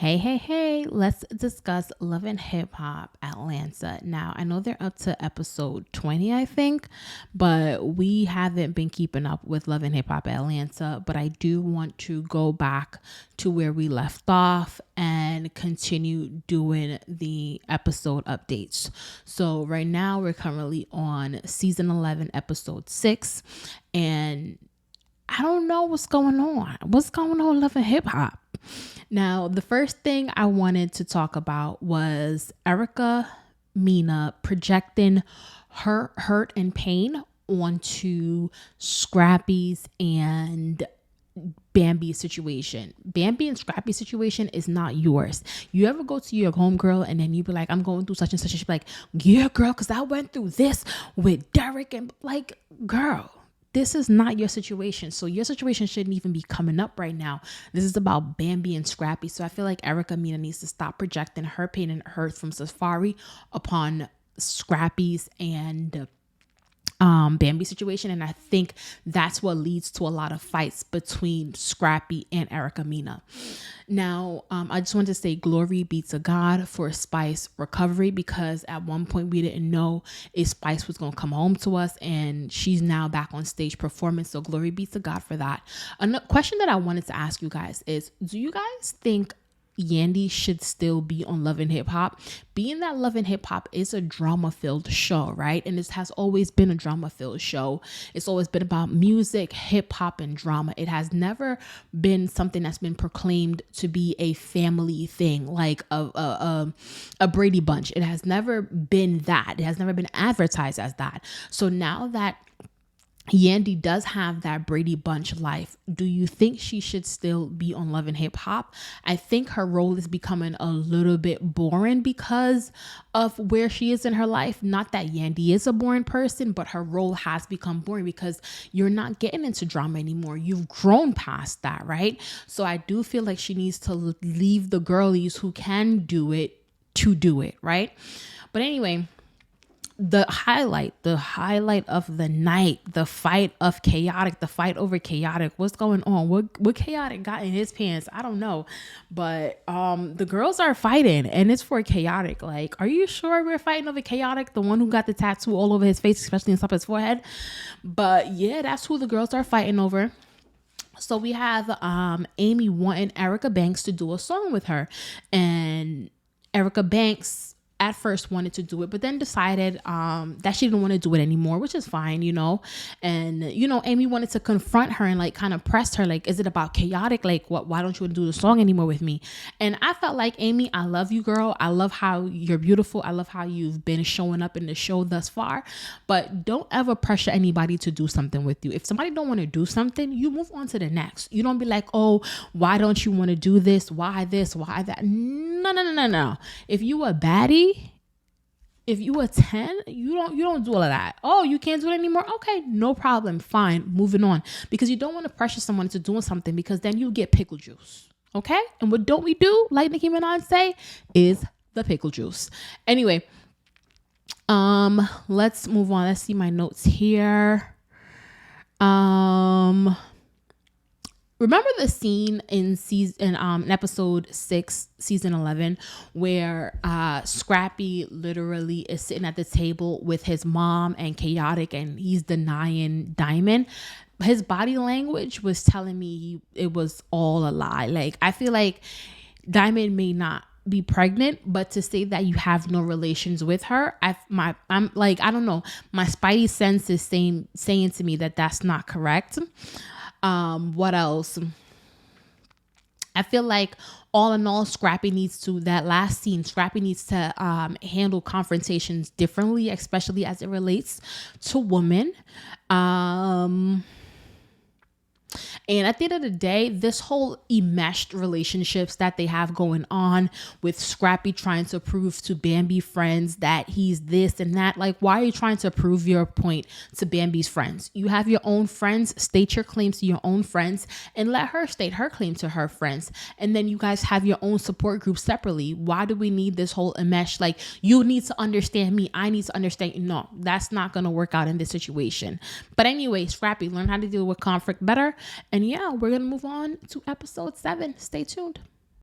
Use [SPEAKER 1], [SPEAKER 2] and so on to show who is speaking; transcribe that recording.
[SPEAKER 1] Hey, let's discuss Love and Hip Hop Atlanta. Now, I know they're up to episode 20, I think, but we haven't been keeping up with Love and Hip Hop Atlanta. But I do want to go back to where we left off and continue doing the episode updates. So, right now, we're currently on season 11, episode 6, and I don't know what's going on. What's going on with Love and Hip Hop? Now, the first thing I wanted to talk about was Erica Mena projecting her hurt and pain onto Scrappy's and Bambi's situation. Bambi and Scrappy's situation is not yours. You ever go to your homegirl and then you be like, I'm going through such and such, and she be like, yeah, girl, because I went through this with Derek, and like, girl, this is not your situation. So your situation shouldn't even be coming up right now. This is about Bambi and Scrappy. So I feel like Erica Mena needs to stop projecting her pain and hurt from Safari upon Scrappy's and Bambi situation. And I think that's what leads to a lot of fights between Scrappy and Erica Mena. Now, I just want to say glory be to God for Spice recovery, because at one point we didn't know if Spice was going to come home to us, and she's now back on stage performing. So glory be to God for that. Another question that I wanted to ask you guys is, do you guys think Yandy should still be on Love and Hip Hop, being that Love and Hip Hop is a drama-filled show, right? And this has always been a drama-filled show. It's always been about music, hip hop, and drama. It has never been something that's been proclaimed to be a family thing, like a Brady Bunch. It has never been that. It has never been advertised as that. So now that Yandy does have that Brady Bunch life, do you think she should still be on Love and Hip Hop? I think her role is becoming a little bit boring because of where she is in her life. Not that Yandy is a boring person, but her role has become boring because you're not getting into drama anymore. You've grown past that, right? So I do feel like she needs to leave the girlies who can do it to do it, right? But anyway, the highlight of the night, the fight of Chaotic, the fight over Chaotic. What's going on? What Chaotic got in his pants? I don't know. But the girls are fighting, and it's for Chaotic. Like, are you sure we're fighting over Chaotic? The one who got the tattoo all over his face, especially on top of his forehead. But yeah, that's who the girls are fighting over. So we have Amy wanting Erica Banks to do a song with her, and Erica Banks at first wanted to do it, but then decided that she didn't want to do it anymore, which is fine, and Amy wanted to confront her and like kind of press her, like, is it about Chaotic? Like, why don't you want to do the song anymore with me? And I felt like, Amy, I love you, girl. I love how you're beautiful. I love how you've been showing up in the show thus far, but don't ever pressure anybody to do something with you. If somebody don't want to do something, you move on to the next. You don't be like, oh, why don't you want to do this? Why that? No. If you a baddie, if you a 10, you don't do all of that. Oh, you can't do it anymore? Okay, no problem. Fine. Moving on. Because you don't want to pressure someone into doing something, because then you get pickle juice. Okay? And what don't we do, like Nicki Minaj say, is the pickle juice. Anyway, let's move on. Let's see my notes here. Remember the scene in episode 6, season 11, where Scrappy literally is sitting at the table with his mom and Chaotic, and he's denying Diamond? His body language was telling me it was all a lie. Like, I feel like Diamond may not be pregnant, but to say that you have no relations with her, I'm like, I don't know, my spidey sense is saying to me that that's not correct. What else? I feel like all in all, Scrappy needs to handle confrontations differently, especially as it relates to women. And at the end of the day, this whole enmeshed relationships that they have going on, with Scrappy trying to prove to Bambi friends that he's this and that. Like, why are you trying to prove your point to Bambi's friends? You have your own friends. State your claims to your own friends and let her state her claim to her friends. And then you guys have your own support group separately. Why do we need this whole enmesh? Like, you need to understand me, I need to understand you. No, that's not going to work out in this situation. But anyway, Scrappy, learn how to deal with conflict better. And yeah, we're going to move on to episode 7. Stay tuned.